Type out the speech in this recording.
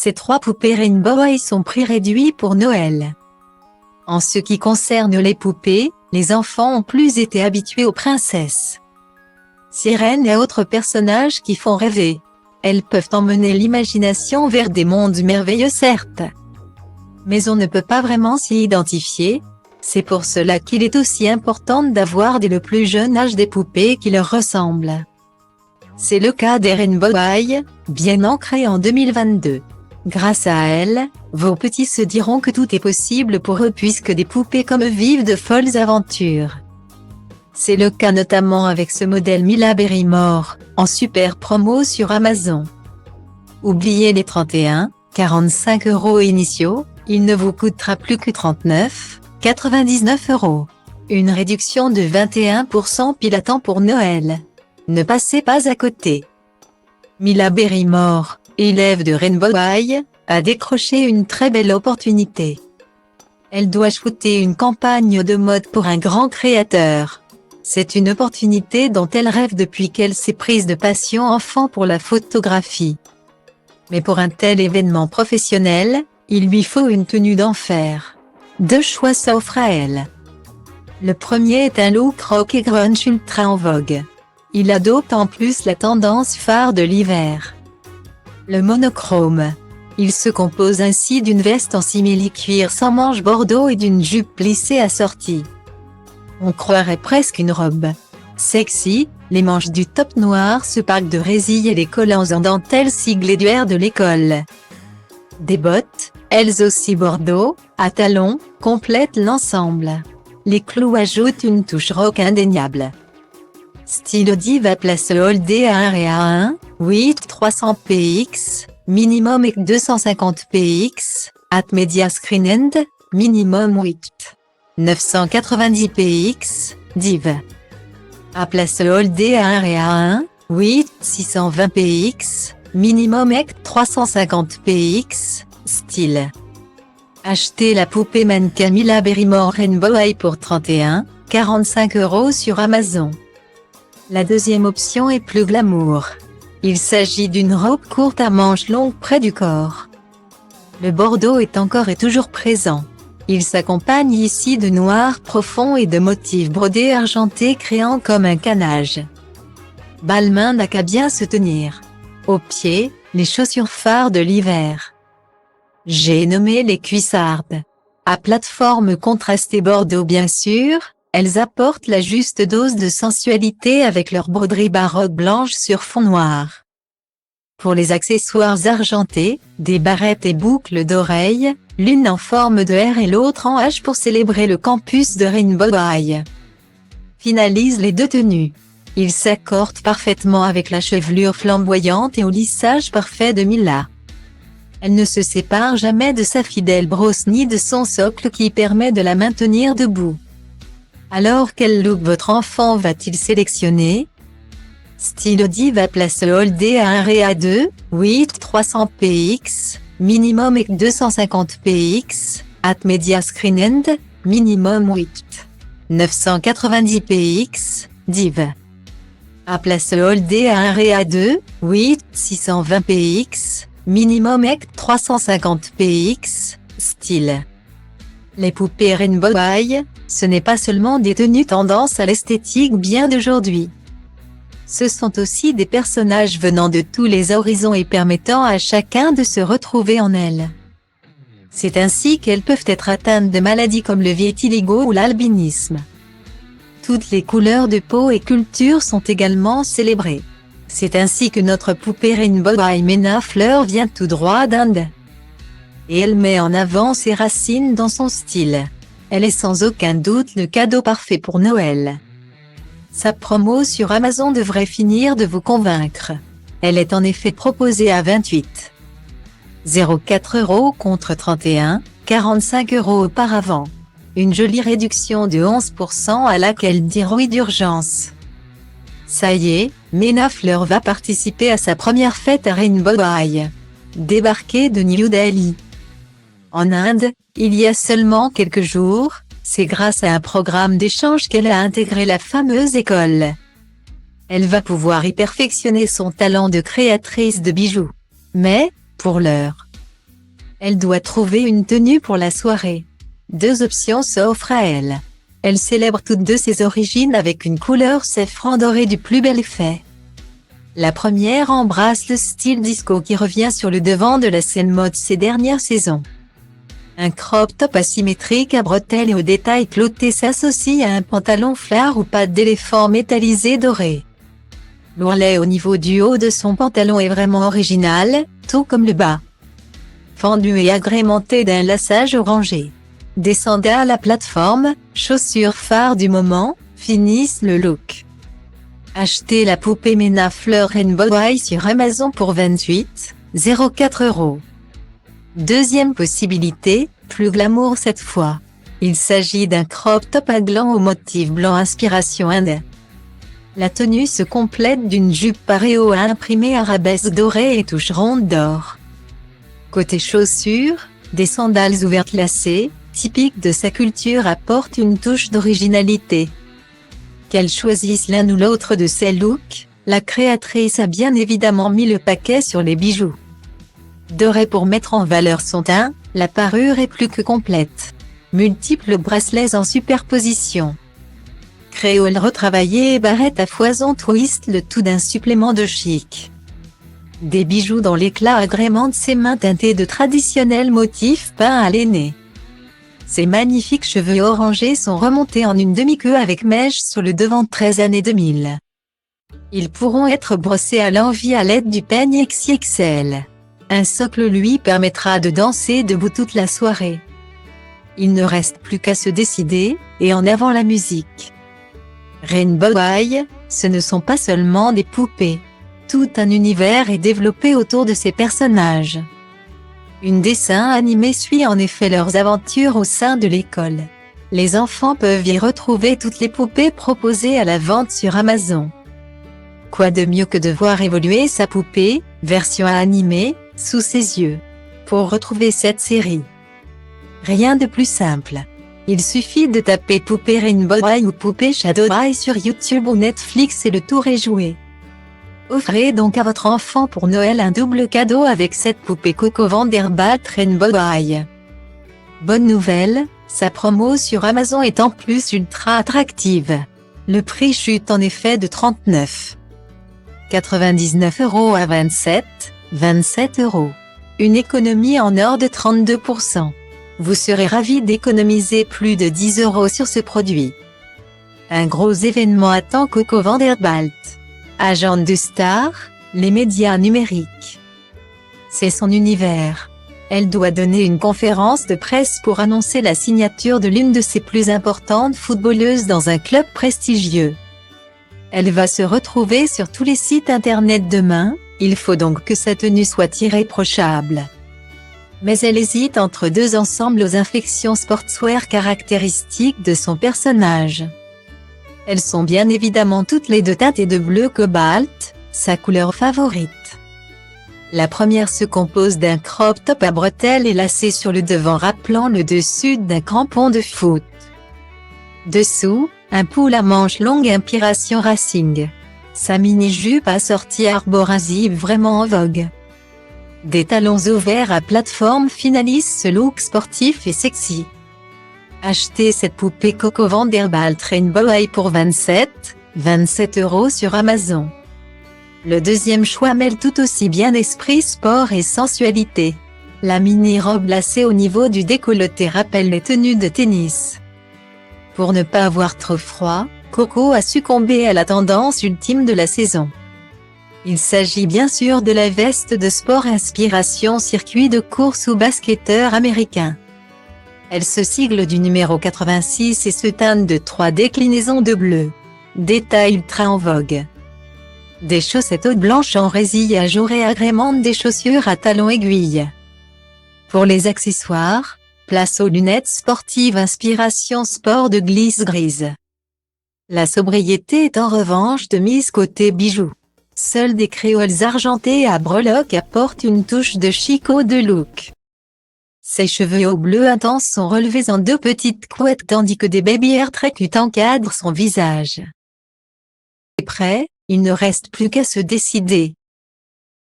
Ces 3 poupées Rainbow High sont prix réduit pour Noël. En ce qui concerne les poupées, les enfants ont plus été habitués aux princesses, sirènes et autres personnages qui font rêver. Elles peuvent emmener l'imagination vers des mondes merveilleux certes. Mais on ne peut pas vraiment s'y identifier. C'est pour cela qu'il est aussi important d'avoir dès le plus jeune âge des poupées qui leur ressemblent. C'est le cas des Rainbow High, bien ancrées en 2022. Grâce à elles, vos petits se diront que tout est possible pour eux puisque des poupées comme eux vivent de folles aventures. C'est le cas notamment avec ce modèle Mila Barrymore, en super promo sur Amazon. Oubliez les 31,45 € initiaux, il ne vous coûtera plus que 39,99 €. Une réduction de 21% pile à temps pour Noël. Ne passez pas à côté. Mila Barrymore, élève de Rainbow High, a décroché une très belle opportunité. Elle doit shooter une campagne de mode pour un grand créateur. C'est une opportunité dont elle rêve depuis qu'elle s'est prise de passion enfant pour la photographie. Mais pour un tel événement professionnel, il lui faut une tenue d'enfer. 2 choix s'offrent à elle. Le premier est un look rock et grunge ultra en vogue. Il adopte en plus la tendance phare de l'hiver, le monochrome. Il se compose ainsi d'une veste en simili-cuir sans manches bordeaux et d'une jupe plissée assortie. On croirait presque une robe. Sexy, les manches du top noir se parquent de résille et les collants en dentelle siglés du R de l'école. Des bottes, elles aussi bordeaux, à talons, complètent l'ensemble. Les clous ajoutent une touche rock indéniable. Stylo Diva place All Day à 1 et à 1, 300 px, minimum et 250 px, at Media Screen End, minimum 990 px, div. À place All Day à 1 et à 1, 620 px, minimum et 350 px, style. Achetez la poupée mannequin Mila Barrymore Rainbow High pour 31,45 € sur Amazon. La deuxième option est plus glamour. Il s'agit d'une robe courte à manches longues près du corps. Le bordeaux est encore et toujours présent. Il s'accompagne ici de noir profond et de motifs brodés argentés créant comme un canage. Balmain n'a qu'à bien se tenir. Aux pieds, les chaussures phares de l'hiver. J'ai nommé les cuissardes. À plateforme contrastée bordeaux bien sûr, elles apportent la juste dose de sensualité avec leur broderie baroque blanche sur fond noir. Pour les accessoires argentés, des barrettes et boucles d'oreilles, l'une en forme de R et l'autre en H pour célébrer le campus de Rainbow High. Finalise les 2 tenues. Ils s'accordent parfaitement avec la chevelure flamboyante et au lissage parfait de Mila. Elle ne se sépare jamais de sa fidèle brosse ni de son socle qui permet de la maintenir debout. Alors quel look votre enfant va-t-il sélectionner? Stylo Diva place All Day à 1 et à 2, 300 px, minimum et 250 px, at Media Screen End, minimum 990 px, div. À place All Day à 1 et à 2, 620 px, minimum et 350 px, style. Les poupées Rainbow High, ce n'est pas seulement des tenues tendance à l'esthétique bien d'aujourd'hui. Ce sont aussi des personnages venant de tous les horizons et permettant à chacun de se retrouver en elles. C'est ainsi qu'elles peuvent être atteintes de maladies comme le vitiligo ou l'albinisme. Toutes les couleurs de peau et culture sont également célébrées. C'est ainsi que notre poupée Rainbow High Mena Fleur vient tout droit d'Inde. Et elle met en avant ses racines dans son style. Elle est sans aucun doute le cadeau parfait pour Noël. Sa promo sur Amazon devrait finir de vous convaincre. Elle est en effet proposée à 28,04 € contre 31,45 € auparavant. Une jolie réduction de 11% à laquelle dire oui d'urgence. Ça y est, Mena Fleur va participer à sa première fête à Rainbow High. Débarquée de New Delhi, en Inde, il y a seulement quelques jours, c'est grâce à un programme d'échange qu'elle a intégré la fameuse école. Elle va pouvoir y perfectionner son talent de créatrice de bijoux. Mais, pour l'heure, Elle doit trouver une tenue pour la soirée. 2 options s'offrent à elle. Elle célèbre toutes deux ses origines avec une couleur safran doré du plus bel effet. La première embrasse le style disco qui revient sur le devant de la scène mode ces dernières saisons. Un crop top asymétrique à bretelles et aux détails cloutés s'associe à un pantalon flare ou pattes d'éléphant métallisé doré. L'ourlet au niveau du haut de son pantalon est vraiment original, tout comme le bas. Fendu et agrémenté d'un laçage orangé. Des sandales à plateforme, chaussures phares du moment, finissent le look. Achetez la poupée Mena Fleur Rainbow Eye sur Amazon pour 28,04 €. Deuxième possibilité, plus glamour cette fois. Il s'agit d'un crop top à gland au motif blanc inspiration Inde. La tenue se complète d'une jupe paréo à imprimé arabesque dorée et touche ronde d'or. Côté chaussures, des sandales ouvertes lacées, typiques de sa culture apportent une touche d'originalité. Qu'elle choisisse l'un ou l'autre de ces looks, la créatrice a bien évidemment mis le paquet sur les bijoux. Doré pour mettre en valeur son teint, la parure est plus que complète. Multiples bracelets en superposition. Créole retravaillé et barrette à foison twist, le tout d'un supplément de chic. Des bijoux dont l'éclat agrémente ses mains teintées de traditionnels motifs peints à l'aîné. Ses magnifiques cheveux orangés sont remontés en une demi-queue avec mèche sur le devant 13 années 2000. Ils pourront être brossés à l'envie à l'aide du peigne XXL. Un socle lui permettra de danser debout toute la soirée. Il ne reste plus qu'à se décider, et en avant la musique. Rainbow Eye, ce ne sont pas seulement des poupées. Tout un univers est développé autour de ces personnages. Un dessin animé suit en effet leurs aventures au sein de l'école. Les enfants peuvent y retrouver toutes les poupées proposées à la vente sur Amazon. Quoi de mieux que de voir évoluer sa poupée, version animée, sous ses yeux. Pour retrouver cette série, rien de plus simple. Il suffit de taper poupée Rainbow Eye ou poupée Shadow Eye sur YouTube ou Netflix et le tour est joué. Offrez donc à votre enfant pour Noël un double cadeau avec cette poupée Coco Vanderbilt Rainbow Eye. Bonne nouvelle, sa promo sur Amazon est en plus ultra attractive. Le prix chute en effet de 39,99 € à 27 €. Une économie en or de 32%. Vous serez ravi d'économiser plus de 10 € sur ce produit. Un gros événement attend Coco Vanderbilt. Agente de star, les médias numériques. C'est son univers. Elle doit donner une conférence de presse pour annoncer la signature de l'une de ses plus importantes footballeuses dans un club prestigieux. Elle va se retrouver sur tous les sites internet demain, il faut donc que sa tenue soit irréprochable. Mais elle hésite entre deux ensembles aux inflexions sportswear caractéristiques de son personnage. Elles sont bien évidemment toutes les deux teintées de bleu cobalt, sa couleur favorite. La première se compose d'un crop top à bretelles et lacé sur le devant rappelant le dessus d'un crampon de foot. Dessous, un pull à manches longues inspiration racing. Sa mini-jupe assortie arborasive vraiment en vogue. Des talons ouverts à plateforme finalisent ce look sportif et sexy. Achetez cette poupée Coco Vanderbilt Rainbow Eye pour 27 € sur Amazon. Le deuxième choix mêle tout aussi bien esprit sport et sensualité. La mini-robe lacée au niveau du décolleté rappelle les tenues de tennis. Pour ne pas avoir trop froid, Coco a succombé à la tendance ultime de la saison. Il s'agit bien sûr de la veste de sport inspiration circuit de course ou basketteur américain. Elle se sigle du numéro 86 et se teinte de 3 déclinaisons de bleu. Détail ultra en vogue. Des chaussettes hautes blanches en résille ajourées agrémentent des chaussures à talons aiguilles. Pour les accessoires, place aux lunettes sportives inspiration sport de glisse grise. La sobriété est en revanche de mise côté bijoux. Seuls des créoles argentés à breloques apportent une touche de chic de look. Ses cheveux au bleu intense sont relevés en 2 petites couettes tandis que des baby hair très cute encadrent son visage. Et prêt, il ne reste plus qu'à se décider.